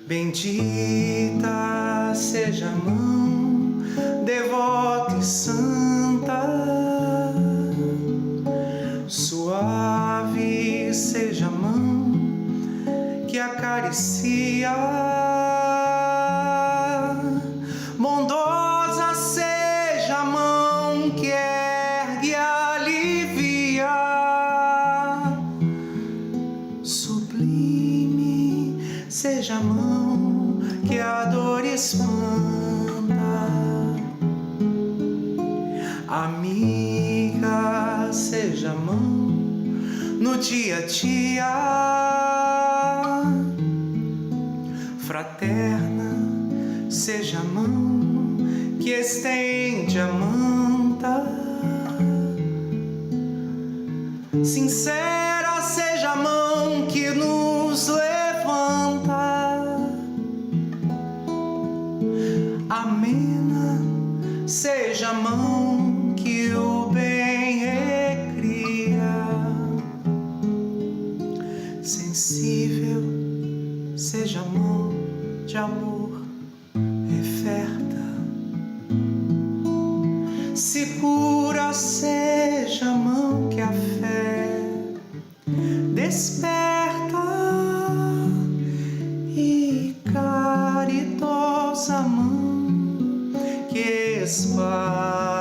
Bendita seja a mão devota e santa, suave seja a mão que acaricia, bondosa seja a mão que ergue e alivia, sublime seja a mão que a dor espanta, amiga seja a mão no dia a dia, fraterna seja a mão que estende a manta, sincera seja a mão que nos levanta, amena seja a mão que o bem recria, sensível seja a mão de amor referta, segura seja a mão que a fé desperta, e caridosa mão que espalha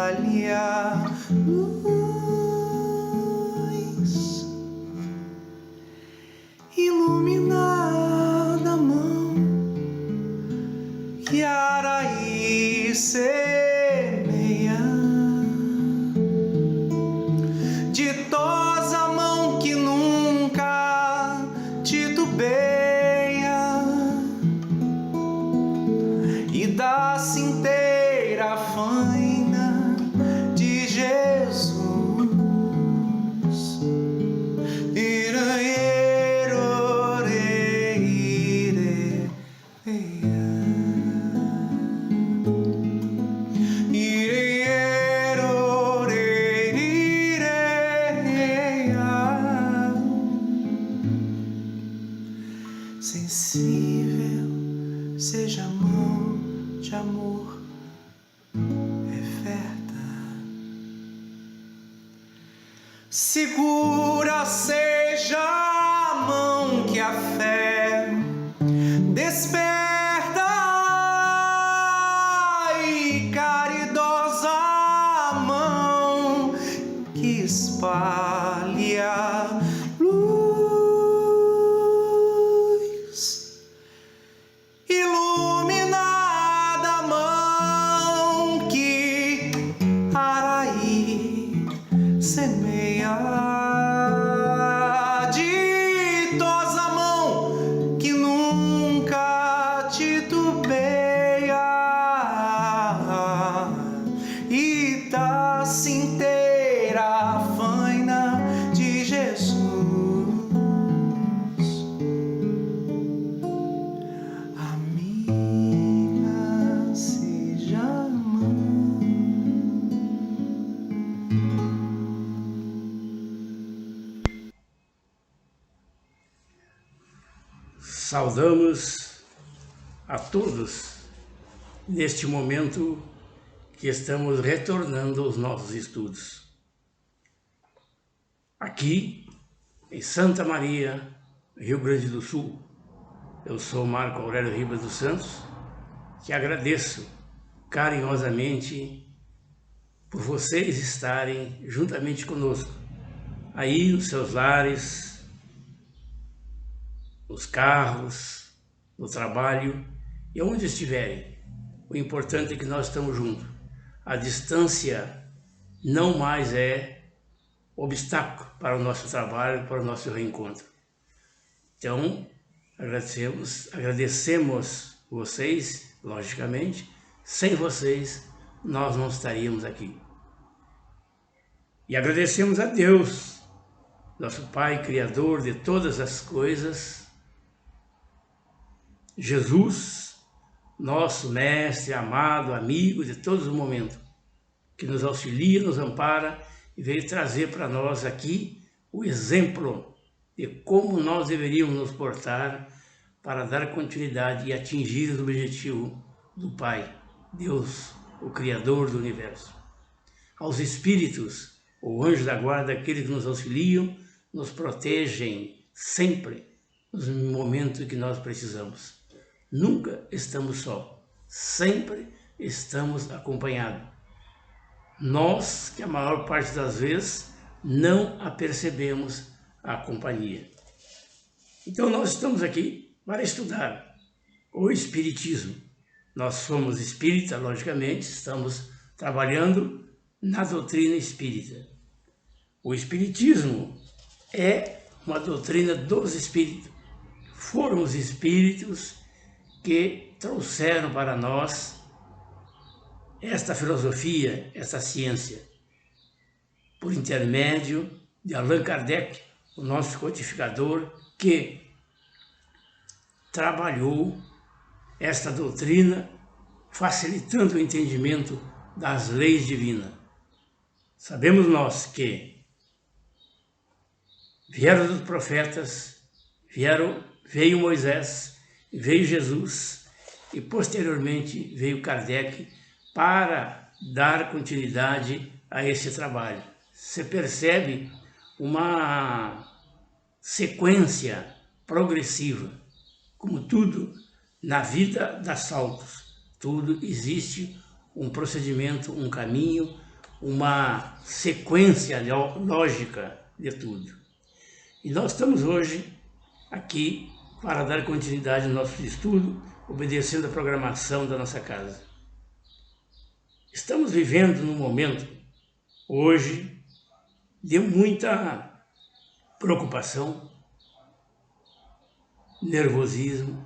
luz, iluminada mão que Araí semeia, ditosa mão que nunca titubeia e dá-se inteira a faina de Jesus. Sensível seja a mão de amor referta, segura seja a mão que a fé desperta, e caridosa a mão que espalha luz, iluminada mão que Araí semeia, ditosa mão que nunca titubeia e dá-se inteira a faina de Jesus. Amiga seja a mão. Saudamos a todos neste momento que estamos retornando aos nossos estudos. Aqui em Santa Maria, Rio Grande do Sul, eu sou Marco Aurélio Ribas dos Santos, que agradeço carinhosamente por vocês estarem juntamente conosco, aí nos seus lares, nos carros, no trabalho e onde estiverem. O importante é que nós estamos juntos. A distância não mais é obstáculo para o nosso trabalho, para o nosso reencontro. Então, agradecemos vocês, logicamente. Sem vocês, nós não estaríamos aqui. E agradecemos a Deus nosso Pai, Criador de todas as coisas, Jesus, nosso Mestre, amado, amigo de todos os momentos, que nos auxilia, nos ampara e veio trazer para nós aqui o exemplo de como nós deveríamos nos portar para dar continuidade e atingir o objetivo do Pai, Deus, o Criador do Universo. Aos Espíritos, o anjo da guarda, aqueles que nos auxiliam, nos protegem sempre nos momentos que nós precisamos. Nunca estamos só, sempre estamos acompanhados. Nós, que a maior parte das vezes, não apercebemos a companhia. Então nós estamos aqui para estudar o Espiritismo. Nós somos espírita, logicamente, estamos trabalhando na doutrina espírita. O Espiritismo é uma doutrina dos espíritos. Foram os espíritos que trouxeram para nós esta filosofia, essa ciência, por intermédio de Allan Kardec, o nosso codificador, que trabalhou esta doutrina, facilitando o entendimento das leis divinas. Sabemos nós que vieram os profetas, veio Moisés, veio Jesus e posteriormente veio Kardec para dar continuidade a esse trabalho. Você percebe uma sequência progressiva, como tudo na vida dá saltos, tudo existe um procedimento, um caminho, uma sequência lógica de tudo. E nós estamos hoje aqui para dar continuidade ao nosso estudo, obedecendo a programação da nossa casa. Estamos vivendo num momento, hoje, de muita preocupação, nervosismo,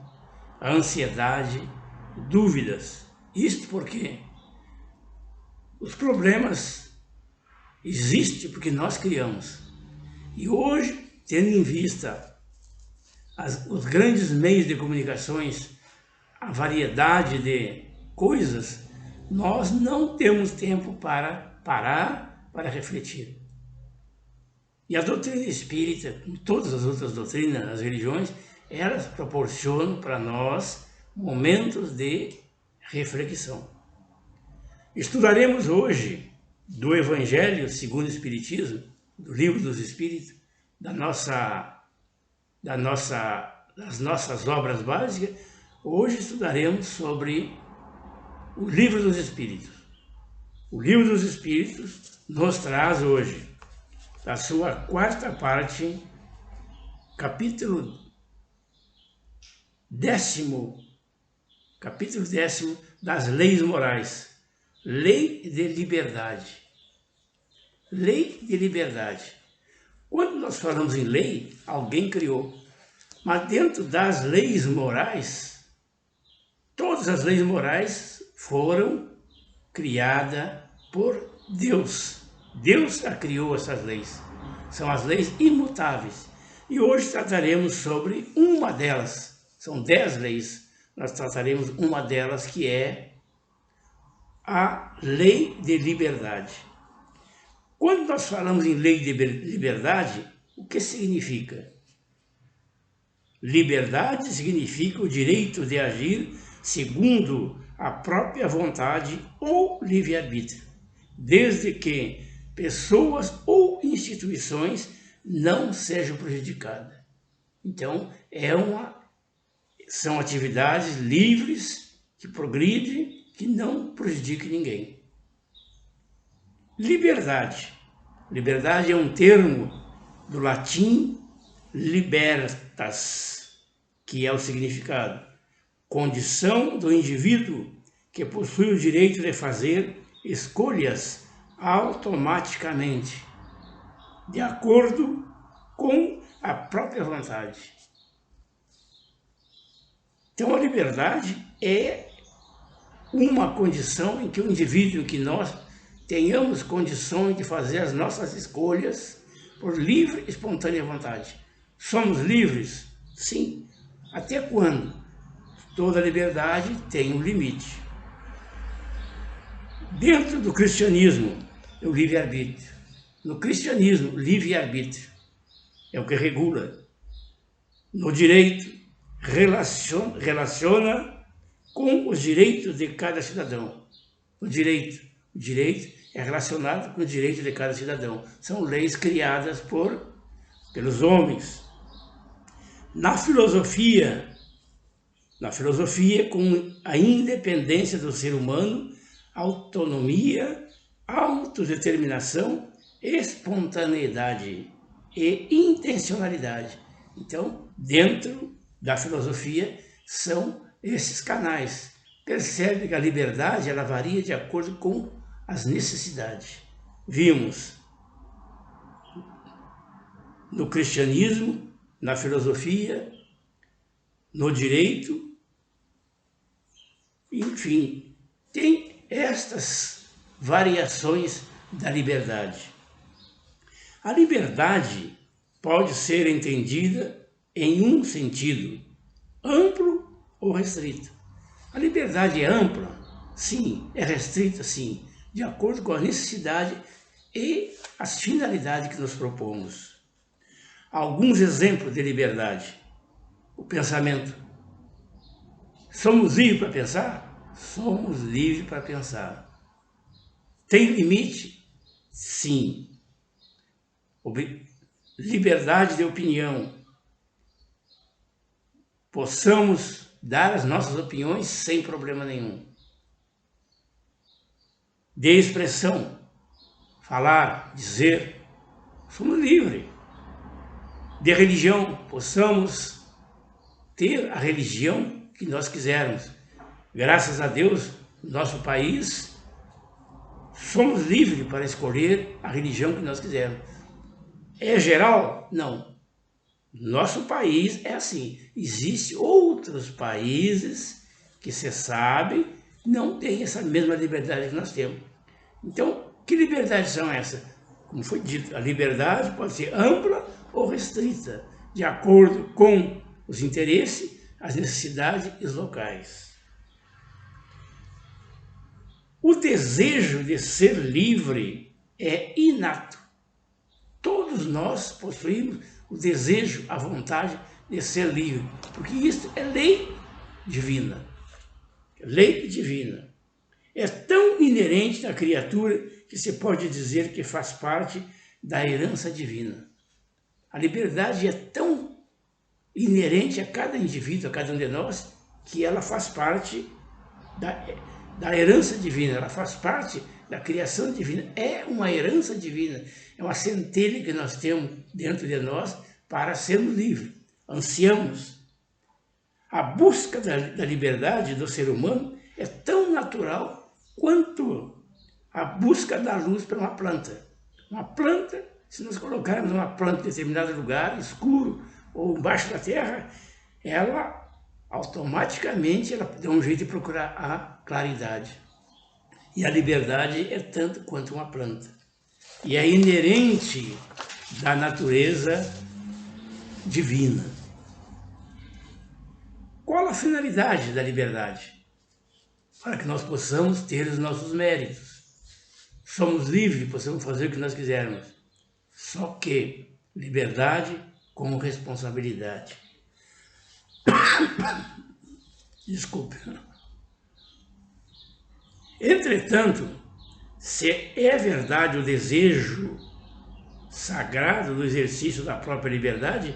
ansiedade, dúvidas. Isto porque os problemas existem porque nós criamos. E hoje, tendo em vista os grandes meios de comunicações, a variedade de coisas, nós não temos tempo para parar, para refletir. E a doutrina espírita, como todas as outras doutrinas, as religiões, elas proporcionam para nós momentos de reflexão. Estudaremos hoje do Evangelho segundo o Espiritismo, do Livro dos Espíritos, das nossas obras básicas. Hoje estudaremos sobre o Livro dos Espíritos. O Livro dos Espíritos nos traz hoje a sua quarta parte, capítulo 10º, das leis morais. Lei de liberdade. Lei de liberdade. Quando nós falamos em lei, alguém criou. Mas dentro das leis morais, todas as leis morais foram criadas por Deus. Deus criou essas leis. São as leis imutáveis. E hoje trataremos sobre uma delas. São 10 leis. Nós trataremos uma delas, que é a lei de liberdade. Quando nós falamos em lei de liberdade, o que significa? Liberdade significa o direito de agir segundo a própria vontade ou livre-arbítrio, desde que pessoas ou instituições não sejam prejudicadas. Então, são atividades livres que progridem, que não prejudiquem ninguém. Liberdade. Liberdade é um termo do latim libertas, que é o significado: condição do indivíduo que possui o direito de fazer escolhas automaticamente, de acordo com a própria vontade. Então a liberdade é uma condição em que o indivíduo, que nós tenhamos condições de fazer as nossas escolhas por livre e espontânea vontade. Somos livres? Sim. Até quando? Toda liberdade tem um limite. Dentro do cristianismo, é o livre-arbítrio. No cristianismo, livre-arbítrio é o que regula. No direito, relaciona com os direitos de cada cidadão. O direito é relacionado com o direito de cada cidadão. São leis criadas pelos homens. Na filosofia, com a independência do ser humano, autonomia, autodeterminação, espontaneidade e intencionalidade. Então, dentro da filosofia, são esses canais. Percebe que a liberdade ela varia de acordo com as necessidades. Vimos no cristianismo, na filosofia, no direito, enfim, tem estas variações da liberdade. A liberdade pode ser entendida em um sentido, amplo ou restrito. A liberdade é ampla? Sim. É restrita? Sim. De acordo com a necessidade e as finalidades que nos propomos. Alguns exemplos de liberdade. O pensamento. Somos livres para pensar? Somos livres para pensar. Tem limite? Sim. Liberdade de opinião. Possamos dar as nossas opiniões sem problema nenhum. De expressão. Falar, dizer. Somos livres. De religião. Possamos ter a religião que nós quisermos. Graças a Deus, no nosso país, somos livres para escolher a religião que nós quisermos. É geral? Não. Nosso país é assim. Existem outros países que, você sabe, não têm essa mesma liberdade que nós temos. Então, que liberdades são essas? Como foi dito, a liberdade pode ser ampla ou restrita, de acordo com os interesses, as necessidades e os locais. O desejo de ser livre é inato. Todos nós possuímos o desejo, a vontade de ser livre, porque isso é lei divina. Lei divina. É tão inerente à criatura que se pode dizer que faz parte da herança divina. A liberdade é tão inerente a cada indivíduo, a cada um de nós, que ela faz parte da herança divina, ela faz parte da criação divina. É uma herança divina, é uma centelha que nós temos dentro de nós para sermos livres. Ansiamos. A busca da liberdade do ser humano é tão natural quanto a busca da luz para uma planta. Uma planta, se nós colocarmos uma planta em determinado lugar, escuro ou embaixo da terra, ela automaticamente ela dá um jeito de procurar a claridade. E a liberdade é tanto quanto uma planta. E é inerente da natureza divina. Qual a finalidade da liberdade? Para que nós possamos ter os nossos méritos. Somos livres, possamos fazer o que nós quisermos. Só que liberdade com responsabilidade. Desculpe. Entretanto, se é verdade o desejo sagrado do exercício da própria liberdade,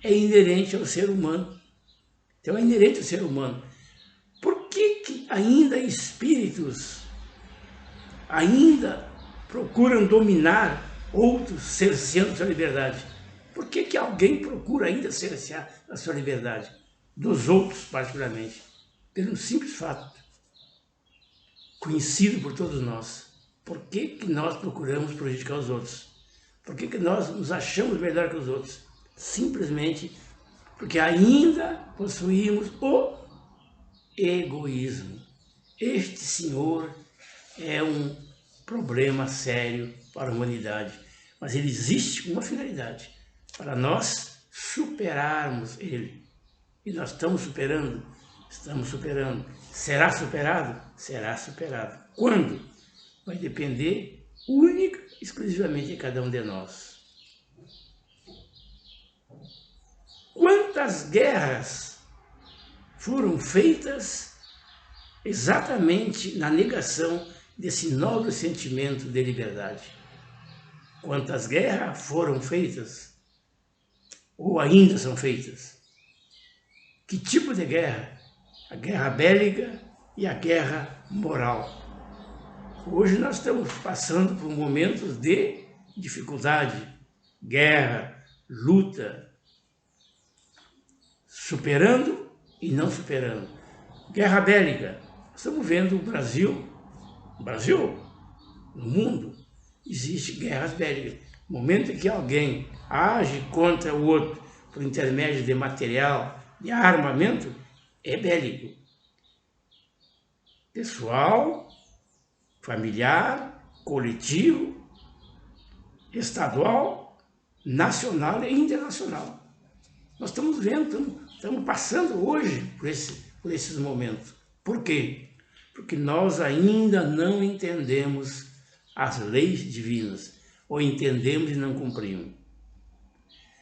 é inerente ao ser humano. Então é inerente ao ser humano. Por que ainda espíritos ainda procuram dominar outros, cerceando sua liberdade? Por que alguém procura ainda cercear a sua liberdade? Dos outros, particularmente. Pelo simples fato, conhecido por todos nós. Por que nós procuramos prejudicar os outros? Por que nós nos achamos melhor que os outros? Simplesmente porque ainda possuímos o egoísmo. Este, senhor, é um problema sério para a humanidade. mas ele existe com uma finalidade, para nós superarmos ele. E nós estamos superando. Será superado? Será superado. Quando? Vai depender única e exclusivamente de cada um de nós. Quantas guerras foram feitas exatamente na negação desse nobre sentimento de liberdade? Quantas guerras foram feitas ou ainda são feitas? Que tipo de guerra? A guerra bélica e a guerra moral. Hoje nós estamos passando por momentos de dificuldade, guerra, luta, superando e não superando. Guerra bélica. Estamos vendo o Brasil, no mundo, existe guerras bélicas. No momento em que alguém age contra o outro por intermédio de material, de armamento, é bélico. Pessoal, familiar, coletivo, estadual, nacional e internacional. Nós estamos vendo, estamos passando hoje por esses momentos. Por quê? Porque nós ainda não entendemos as leis divinas, ou entendemos e não cumprimos.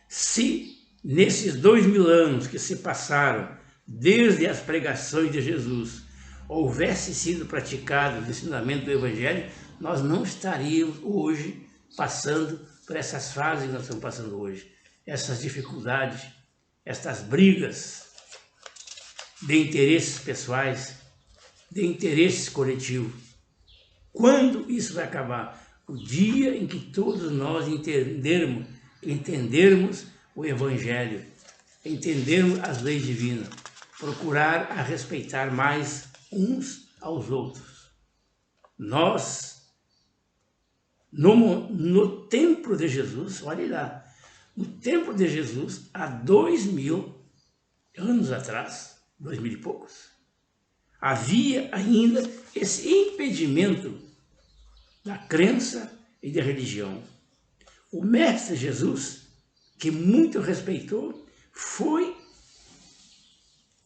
Se nesses 2000 anos que se passaram, desde as pregações de Jesus, houvesse sido praticado o ensinamento do Evangelho, nós não estaríamos hoje passando por essas fases que nós estamos passando hoje, essas dificuldades, estas brigas de interesses pessoais, de interesses coletivos. Quando isso vai acabar? O dia em que todos nós entendermos o Evangelho, entendermos as leis divinas, procurar a respeitar mais uns aos outros. Nós, no templo de Jesus, olhe lá, no templo de Jesus, há 2000 anos atrás, 2000 e poucos, havia ainda esse impedimento da crença e da religião. O Mestre Jesus, que muito respeitou, foi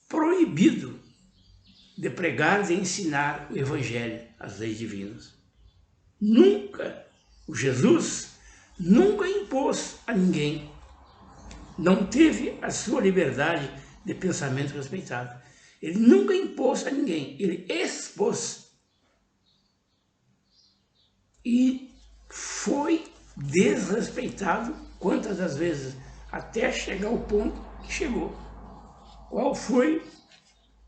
proibido de pregar, de ensinar o Evangelho, as leis divinas. O Jesus nunca impôs a ninguém, não teve a sua liberdade de pensamento respeitada. Ele nunca impôs a ninguém, ele expôs. E foi desrespeitado quantas das vezes, até chegar ao ponto que chegou. Qual foi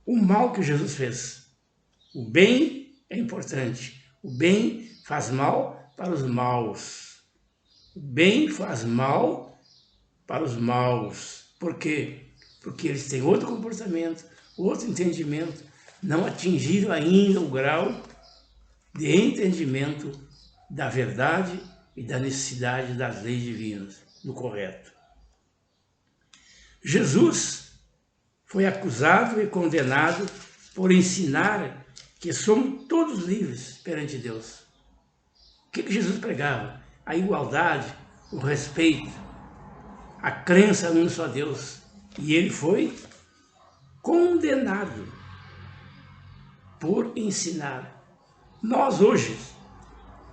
o mal que Jesus fez? O bem é importante. O bem faz mal para os maus. O bem faz mal para os maus. Por quê? Porque eles têm outro comportamento, outro entendimento, não atingiram ainda o grau de entendimento da verdade e da necessidade das leis divinas, do correto. Jesus foi acusado e condenado por ensinar que somos todos livres perante Deus. O que Jesus pregava? A igualdade, o respeito, a crença num só Deus. E ele foi condenado por ensinar. Nós hoje,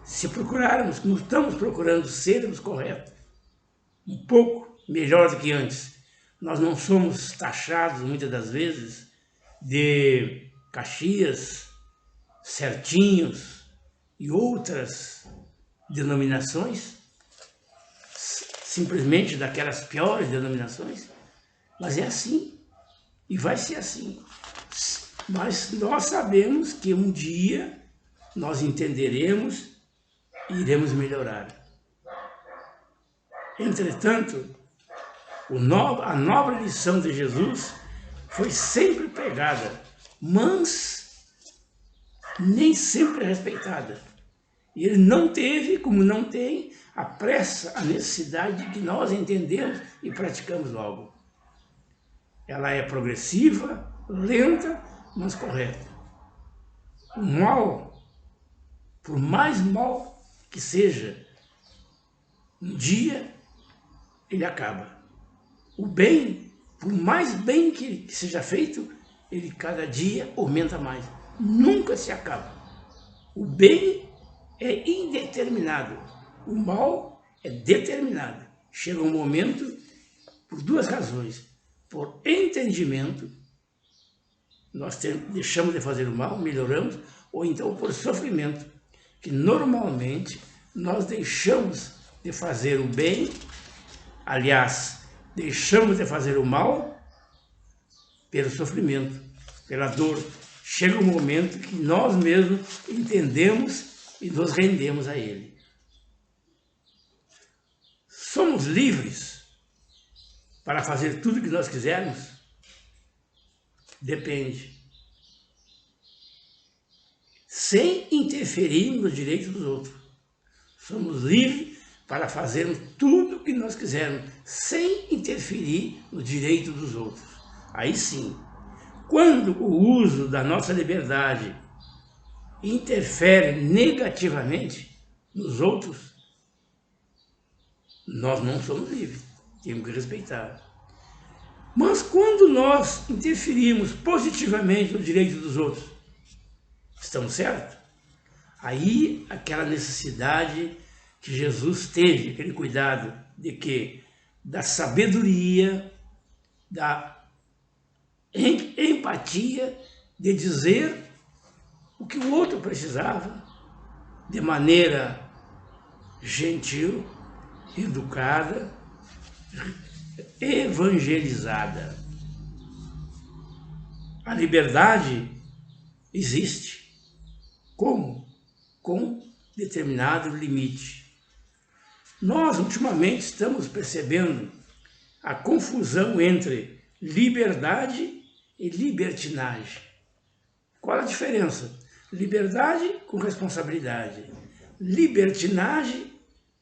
se procurarmos, como estamos procurando sermos corretos, um pouco melhor do que antes, nós não somos taxados, muitas das vezes, de Caxias, Certinhos e outras denominações, simplesmente daquelas piores denominações, mas é assim, e vai ser assim. Mas nós sabemos que um dia nós entenderemos e iremos melhorar. Entretanto, a nova lição de Jesus foi sempre pregada, mas nem sempre respeitada. E ele não teve, como não tem, a pressa, a necessidade de que nós entendemos e praticamos logo. Ela é progressiva, lenta, mas correta. O mal, por mais mal que seja, um dia ele acaba. O bem, por mais bem que seja feito, ele cada dia aumenta mais. Nunca se acaba. O bem é indeterminado. O mal é determinado. Chega um momento, por duas razões. Por entendimento, nós deixamos de fazer o mal, melhoramos, ou então por sofrimento, que normalmente nós deixamos de fazer o bem, aliás, deixamos de fazer o mal pelo sofrimento, pela dor. Chega um momento que nós mesmos entendemos e nos rendemos a ele. Somos livres para fazer tudo o que nós quisermos? Depende. Sem interferir nos direitos dos outros. Somos livres para fazermos tudo o que nós quisermos, sem interferir no direito dos outros. Aí sim, quando o uso da nossa liberdade interfere negativamente nos outros, nós não somos livres, temos que respeitar. Mas quando nós interferimos positivamente no direito dos outros, estamos certos? Aí aquela necessidade que Jesus teve, aquele cuidado de que da sabedoria, da empatia, de dizer o que o outro precisava, de maneira gentil, educada, evangelizada. A liberdade existe. Como? Com determinado limite. Nós, ultimamente, estamos percebendo a confusão entre liberdade e libertinagem. Qual a diferença? Liberdade com responsabilidade. Libertinagem,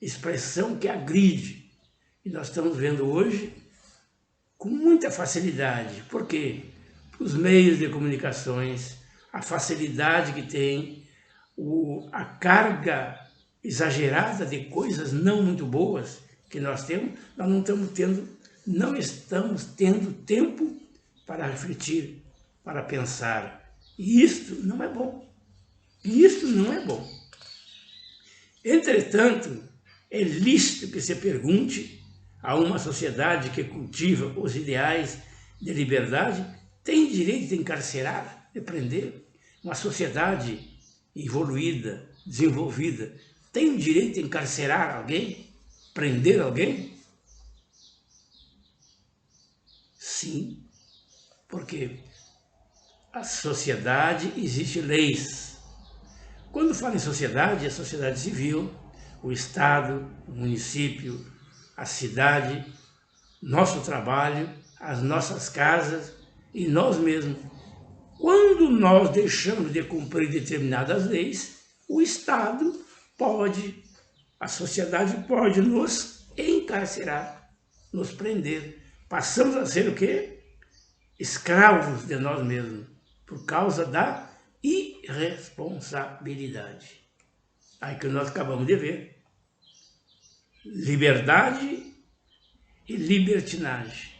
expressão que agride. E nós estamos vendo hoje com muita facilidade. Por quê? Os meios de comunicações, a facilidade que tem, a carga exagerada de coisas não muito boas que nós temos, nós não estamos tendo tempo para refletir, para pensar. E isto não é bom. Isto não é bom. Entretanto, é lícito que se pergunte a uma sociedade que cultiva os ideais de liberdade, tem direito de encarcerar, de prender? Uma sociedade evoluída, desenvolvida, tem o direito de encarcerar alguém? Prender alguém? Sim, porque a sociedade existe leis. Quando falo em sociedade, é a sociedade civil, o Estado, o município, a cidade, nosso trabalho, as nossas casas e nós mesmos. Quando nós deixamos de cumprir determinadas leis, o Estado pode, a sociedade pode nos encarcerar, nos prender. Passamos a ser o quê? Escravos de nós mesmos, por causa da irresponsabilidade. Aí que nós acabamos de ver. Liberdade e libertinagem.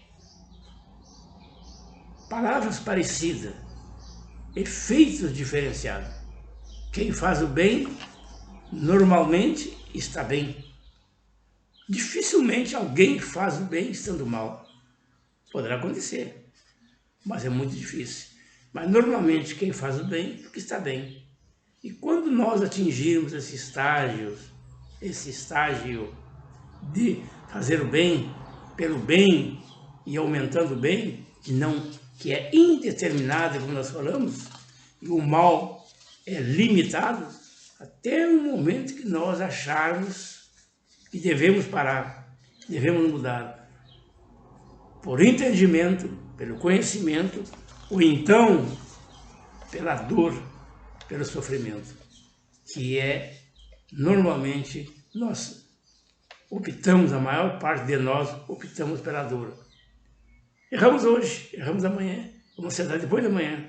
Palavras parecidas, efeitos diferenciados. Quem faz o bem, normalmente está bem. Dificilmente alguém faz o bem estando mal. Poderá acontecer, mas é muito difícil. Mas normalmente quem faz o bem, porque está bem. E quando nós atingirmos esse estágio de fazer o bem pelo bem e aumentando o bem, que é indeterminado, como nós falamos, e o mal é limitado, até o momento que nós acharmos que devemos parar, devemos mudar. Por entendimento, pelo conhecimento, ou então pela dor, pelo sofrimento, que é normalmente nós optamos, a maior parte de nós optamos pela dor. Erramos hoje, erramos amanhã, vamos acertar depois de amanhã.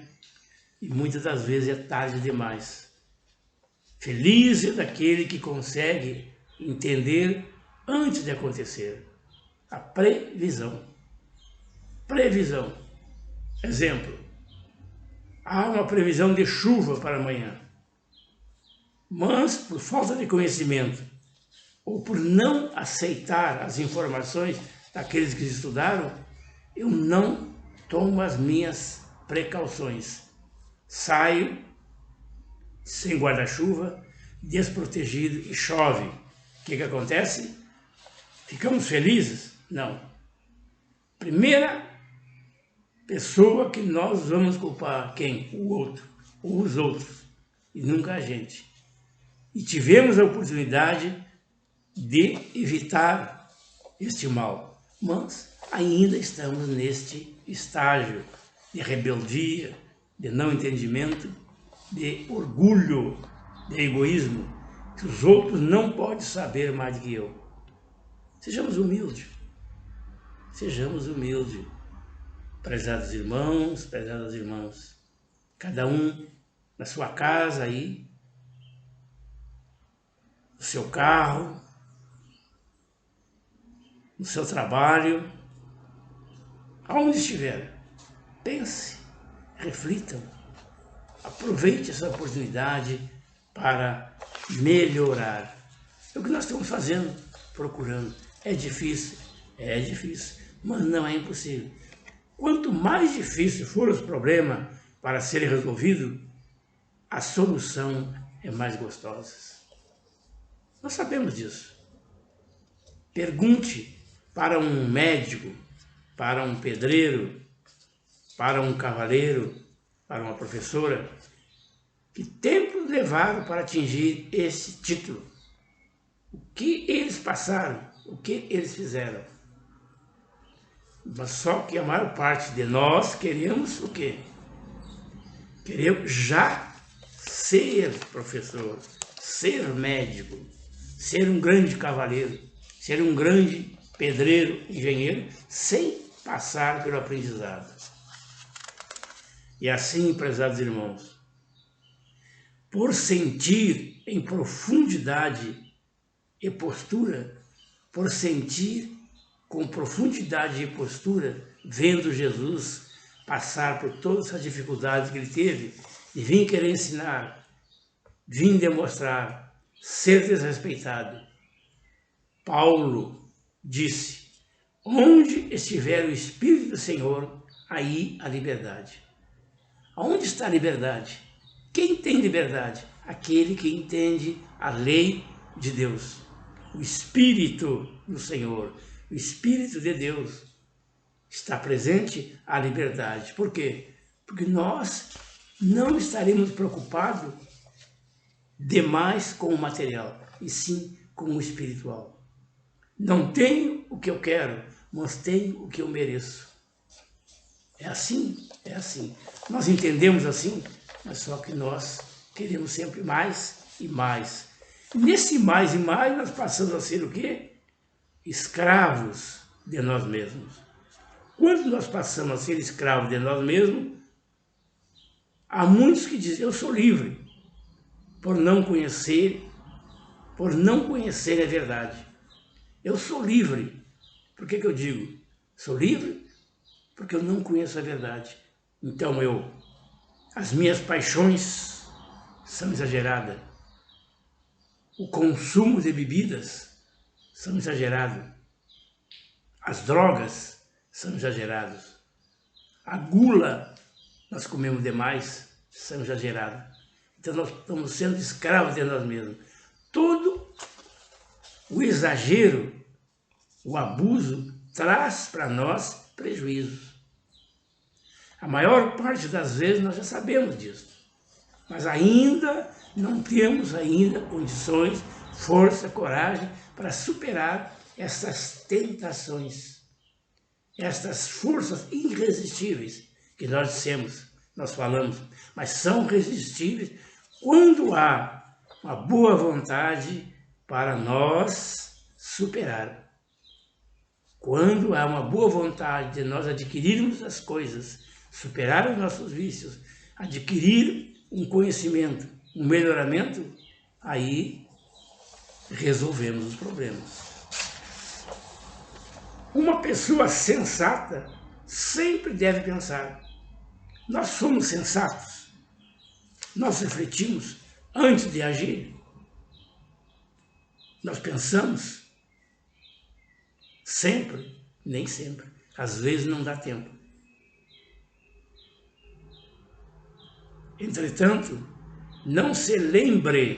E muitas das vezes é tarde demais. Feliz é daquele que consegue entender antes de acontecer. A previsão. Previsão. Exemplo. Há uma previsão de chuva para amanhã. Mas, por falta de conhecimento, ou por não aceitar as informações daqueles que estudaram, eu não tomo as minhas precauções. Saio sem guarda-chuva, desprotegido e chove. O que acontece? Ficamos felizes? Não. Primeira pessoa que nós vamos culpar, quem? O outro, ou os outros, e nunca a gente. E tivemos a oportunidade de evitar este mal, mas ainda estamos neste estágio de rebeldia, de não entendimento, de orgulho, de egoísmo, que os outros não podem saber mais do que eu. Sejamos humildes. Sejamos humildes. Prezados irmãos, prezadas irmãs, cada um na sua casa aí, no seu carro, no seu trabalho, aonde estiver, pense, reflitam, aproveite essa oportunidade para melhorar. É o que nós estamos fazendo, procurando. É difícil, mas não é impossível. Quanto mais difícil for os problemas para serem resolvidos, a solução é mais gostosa. Nós sabemos disso. Pergunte para um médico, para um pedreiro, para um cavaleiro, para uma professora, que tempo levaram para atingir esse título. O que eles passaram, o que eles fizeram. Mas só que a maior parte de nós queremos o quê? Queremos já ser professor, ser médico, ser um grande cavaleiro, ser um grande pedreiro, engenheiro, sem passar pelo aprendizado. E assim, prezados irmãos, por sentir em profundidade e postura, por sentir com profundidade e postura, vendo Jesus passar por todas as dificuldades que ele teve, e vir querer ensinar, vir demonstrar, ser desrespeitado. Paulo disse, onde estiver o Espírito do Senhor, aí a liberdade. Aonde está a liberdade? Quem tem liberdade? Aquele que entende a lei de Deus. O Espírito do Senhor, o Espírito de Deus está presente à liberdade. Por quê? Porque nós não estaremos preocupados demais com o material, e sim com o espiritual. Não tenho o que eu quero, mas tenho o que eu mereço. É assim, é assim. Nós entendemos assim, mas só que nós queremos sempre mais e mais. Nesse mais e mais, nós passamos a ser o quê? Escravos de nós mesmos. Quando nós passamos a ser escravos de nós mesmos, há muitos que dizem, eu sou livre, por não conhecer a verdade. Eu sou livre. Por que eu digo? Sou livre porque eu não conheço a verdade. Então as minhas paixões são exageradas. O consumo de bebidas são exagerados. As drogas são exageradas. A gula, nós comemos demais, são exageradas. Então nós estamos sendo escravos de nós mesmos. Todo o exagero, o abuso, traz para nós prejuízos. A maior parte das vezes nós já sabemos disso. Mas ainda não temos condições, força, coragem para superar essas tentações, essas forças irresistíveis que nós dissemos, nós falamos, mas são resistíveis quando há uma boa vontade para nós superar. Quando há uma boa vontade de nós adquirirmos as coisas, superar os nossos vícios, adquirir um conhecimento, um melhoramento, aí resolvemos os problemas. Uma pessoa sensata sempre deve pensar. Nós somos sensatos? Nós refletimos antes de agir? Nós pensamos? Sempre? Nem sempre. Às vezes não dá tempo. Entretanto, não se lembram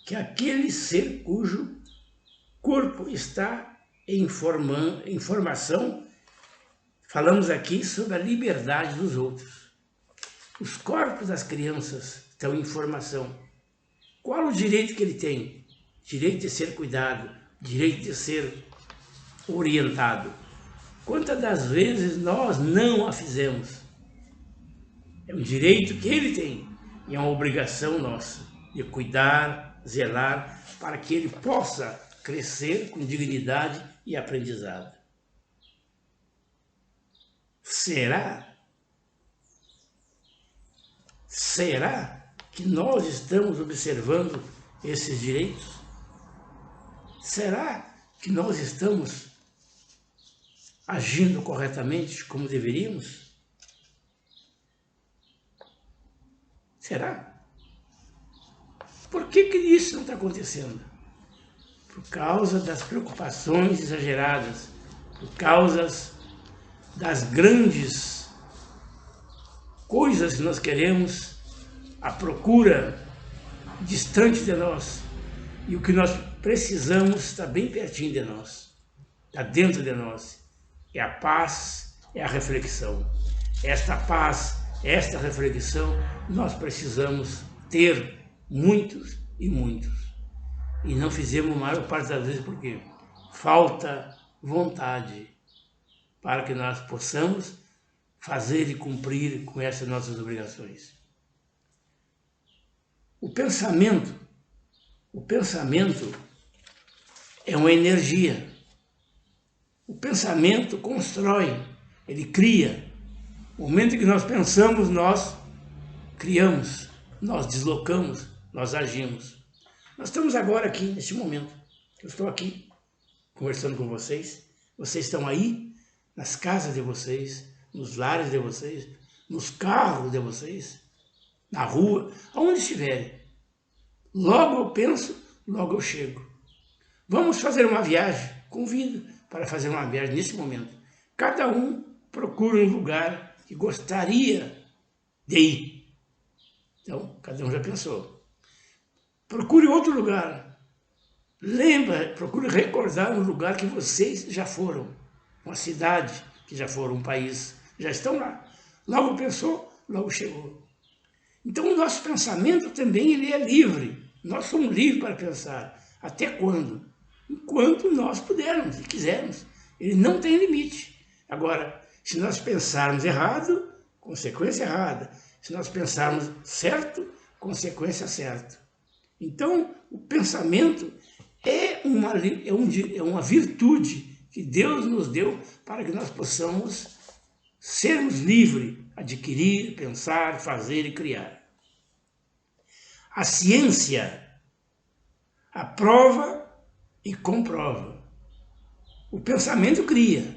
que aquele ser cujo corpo está em formação, falamos aqui sobre a liberdade dos outros. Os corpos das crianças estão em formação. Qual o direito que ele tem? Direito de ser cuidado, direito de ser orientado. Quantas das vezes nós não a fizemos? É um direito que ele tem e é uma obrigação nossa de cuidar, zelar, para que ele possa crescer com dignidade e aprendizado. Será que nós estamos observando esses direitos? Será que nós estamos agindo corretamente como deveríamos? Será? Por que isso não está acontecendo? Por causa das preocupações exageradas, por causa das grandes coisas que nós queremos, a procura distante de nós. E o que nós precisamos está bem pertinho de nós, está dentro de nós. É a paz, é a reflexão. Esta paz, esta reflexão, nós precisamos ter muitos e muitos. E não fizemos a maior parte das vezes porque falta vontade para que nós possamos fazer e cumprir com essas nossas obrigações. O pensamento é uma energia. O pensamento constrói, ele cria. No momento que nós pensamos, nós criamos, nós deslocamos, nós agimos. Nós estamos agora aqui, neste momento. Eu estou aqui, conversando com vocês. Vocês estão aí, nas casas de vocês, nos lares de vocês, nos carros de vocês, na rua, aonde estiverem. Logo eu penso, logo eu chego. Vamos fazer uma viagem? Convido para fazer uma viagem nesse momento. Cada um procura um lugar que gostaria de ir. Então, cada um já pensou. Procure outro lugar. Procure recordar um lugar que vocês já foram. Uma cidade que já foram, um país. Já estão lá. Logo pensou, logo chegou. Então o nosso pensamento também ele é livre. Nós somos livres para pensar. Até quando? Enquanto nós pudermos e quisermos. Ele não tem limite. Agora, se nós pensarmos errado, consequência errada. Se nós pensarmos certo, consequência certa. Então, o pensamento é uma virtude que Deus nos deu para que nós possamos sermos livres, adquirir, pensar, fazer e criar. A ciência aprova e comprova. O pensamento cria.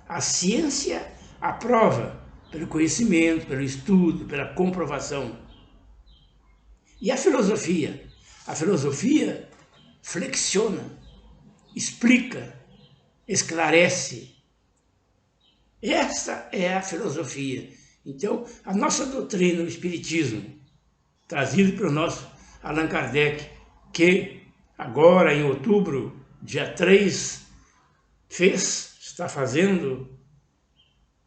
A ciência aprova pelo conhecimento, pelo estudo, pela comprovação. E a filosofia? A filosofia flexiona, explica, esclarece. Essa é a filosofia. Então, a nossa doutrina, o Espiritismo, trazido pelo nosso Allan Kardec, que agora em outubro, dia 3, está fazendo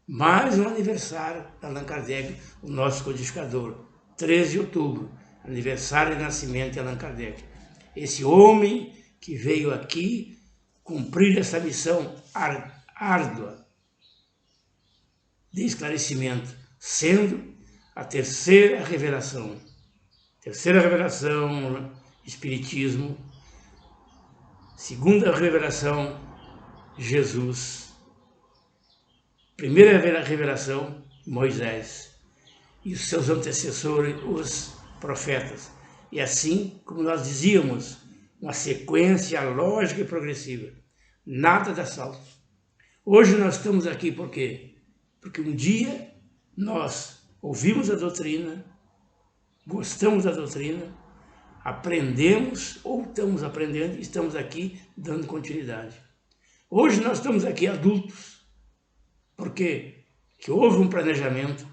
mais um aniversário de Allan Kardec, o nosso codificador, 13 de outubro, aniversário de nascimento de Allan Kardec. Esse homem que veio aqui cumprir essa missão árdua de esclarecimento, sendo a terceira revelação. Terceira revelação, Espiritismo. Segunda revelação, Jesus. Primeira revelação, Moisés. E os seus antecessores, os profetas. E assim, como nós dizíamos uma sequência lógica e progressiva. Nada dá salto. Hoje nós estamos aqui por quê? Porque um dia nós ouvimos a doutrina, gostamos da doutrina, aprendemos ou estamos aprendendo e estamos aqui dando continuidade. Hoje nós estamos aqui adultos, porque que houve um planejamento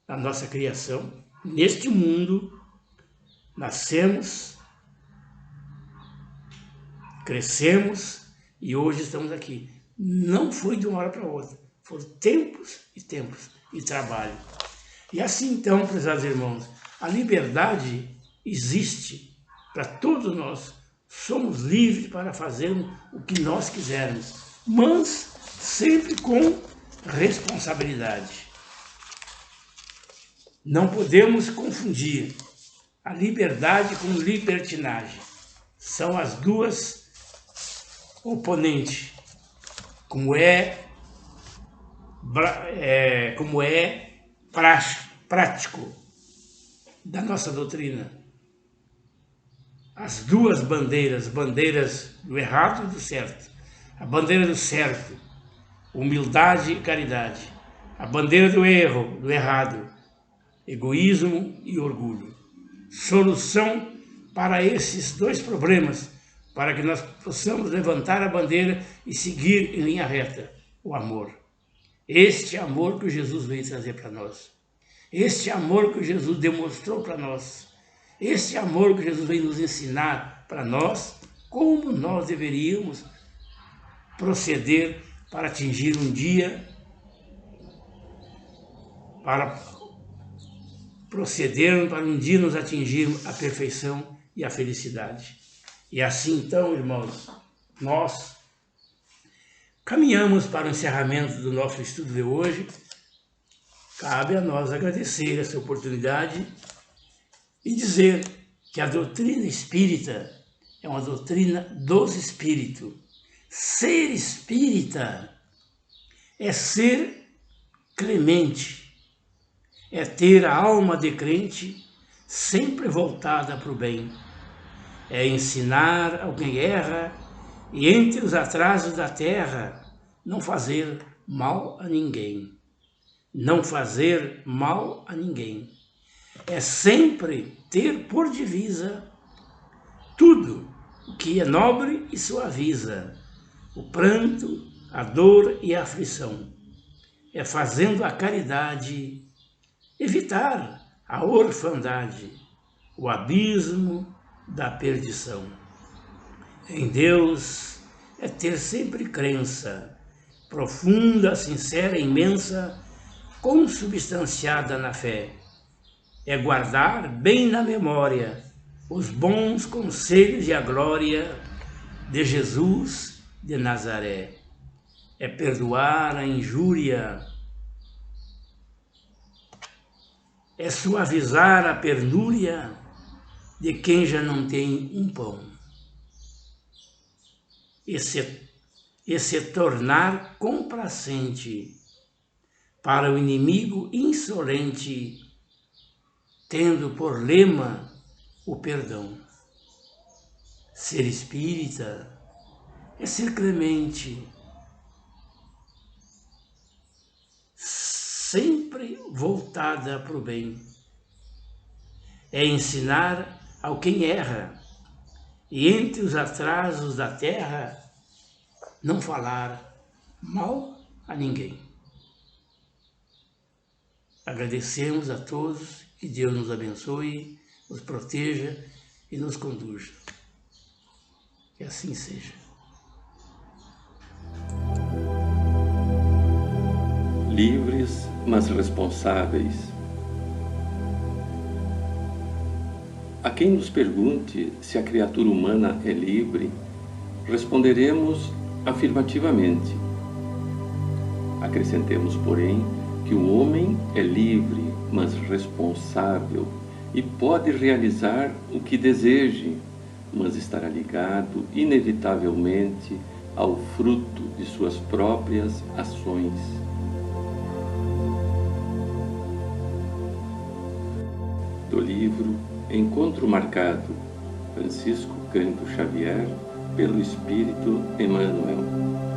na nossa criação, neste mundo, nascemos, crescemos e hoje estamos aqui. Não foi de uma hora para outra, foram tempos e trabalho. E assim então, prezados irmãos, a liberdade existe para todos nós. Somos livres para fazermos o que nós quisermos, mas sempre com responsabilidade. Não podemos confundir a liberdade com libertinagem. São as duas oponentes, como é prático da nossa doutrina. As duas bandeiras do errado e do certo. A bandeira do certo, humildade e caridade. A bandeira do erro, do errado, egoísmo e orgulho. Solução para esses dois problemas, para que nós possamos levantar a bandeira e seguir em linha reta, o amor. Este amor que Jesus veio trazer para nós. Este amor que Jesus demonstrou para nós. Este amor que Jesus veio nos ensinar para nós, como nós deveríamos proceder para atingir um dia, para nos atingirmos a perfeição e a felicidade. E assim então, irmãos, nós caminhamos para o encerramento do nosso estudo de hoje. Cabe a nós agradecer essa oportunidade e dizer que a doutrina espírita é uma doutrina dos espíritos. Ser espírita é ser clemente, é ter a alma de crente sempre voltada para o bem. É ensinar alguém erra e entre os atrasos da terra não fazer mal a ninguém. Não fazer mal a ninguém. É sempre ter por divisa tudo o que é nobre e suaviza, o pranto, a dor e a aflição. É fazendo a caridade evitar a orfandade, o abismo da perdição. Em Deus é ter sempre crença, profunda, sincera, imensa, consubstanciada na fé. É guardar bem na memória os bons conselhos e a glória de Jesus de Nazaré. É perdoar a injúria, é suavizar a penúria de quem já não tem um pão. E se tornar complacente para o inimigo insolente, tendo por lema o perdão. Ser espírita é ser clemente, sempre voltada para o bem. É ensinar ao quem erra e entre os atrasos da terra não falar mal a ninguém. Agradecemos a todos, que Deus nos abençoe, nos proteja e nos conduza. Que assim seja. Livres, mas responsáveis. A quem nos pergunte se a criatura humana é livre, responderemos afirmativamente. Acrescentemos, porém, que o homem é livre, mas responsável e pode realizar o que deseje, mas estará ligado inevitavelmente ao fruto de suas próprias ações. Do livro Encontro Marcado, Francisco Canto Xavier, pelo Espírito Emmanuel.